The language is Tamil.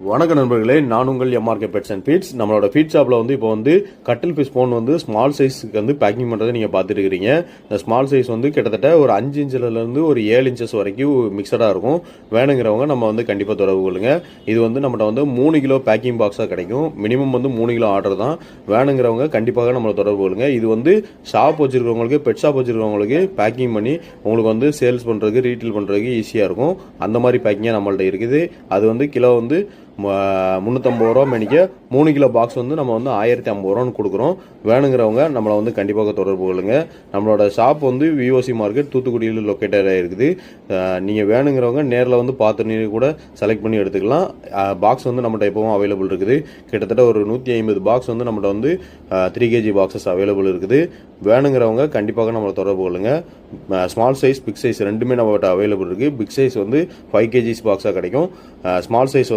வணக்க நண்பர்களே, நான் உங்கள் எம்ஆர்கே பெட்ஸ் அண்ட் ஃபீட்ஸ். நம்மளோட ஃபீட் ஷாப்பில் இப்போ கட்டில் ஃபிஷ் போன் ஸ்மால் சைஸுக்கு பேக்கிங் பண்ணுறதை நீங்கள் பார்த்துட்டு இருக்கிறீங்க. இந்த ஸ்மால் சைஸ் கிட்டத்தட்ட ஒரு 5 இன்ச்சிலேருந்து ஒரு 7 இன்ச்சஸ் வரைக்கும் மிக்சடாக இருக்கும். வேணுங்கிறவங்க நம்ம கண்டிப்பாக தொடர்பு கொள்ளுங்க. இது நம்மகிட்ட 3 கிலோ பேக்கிங் பாக்ஸாக கிடைக்கும். மினிமம் 3 கிலோ ஆர்டர் தான். வேணுங்கிறவங்க கண்டிப்பாக நம்மளை தொடர்பு கொள்ளுங்க. இது ஷாப் வச்சுருக்கவங்களுக்கு, பெட் ஷாப் வச்சுருக்கவங்களுக்கு பேக்கிங் பண்ணி உங்களுக்கு சேல்ஸ் பண்ணுறதுக்கு, ரீட்டெயில் பண்ணுறதுக்கு ஈஸியாக இருக்கும். அந்த மாதிரி பேக்கிங்காக நம்மள்ட்ட இருக்குது. அது கிலோ 350 ரூபா மேனிக்க 3 கிலோ பாக்ஸ் நம்ம 1050 ரூபான்னு கொடுக்குறோம். வேணுங்கிறவங்க நம்மளை கண்டிப்பாக தொடர்பு கொள்ளுங்க. நம்மளோட ஷாப் விஓசி மார்க்கெட் தூத்துக்குடியில் லொக்கேட்டடாக இருக்குது. நீங்கள் வேணுங்கிறவங்க நேரில் பார்த்து கூட செலக்ட் பண்ணி எடுத்துக்கலாம். பாக்ஸ் நம்மகிட்ட எப்பவும் அவைலபிள் இருக்குது. கிட்டத்தட்ட ஒரு 150 பாக்ஸ் நம்மகிட்ட 3 kg பாக்ஸஸ் அவைலபிள் இருக்குது. வேணுங்கிறவங்க கண்டிப்பாக நம்மளை தொடர்பு கொள்ளுங்க. ஸ்மால் சைஸ், பிக் சைஸ் ரெண்டுமே நம்மகிட்ட அவைலபிள் இருக்குது. பிக் சைஸ் 5 kg பாக்ஸாக கிடைக்கும். Small size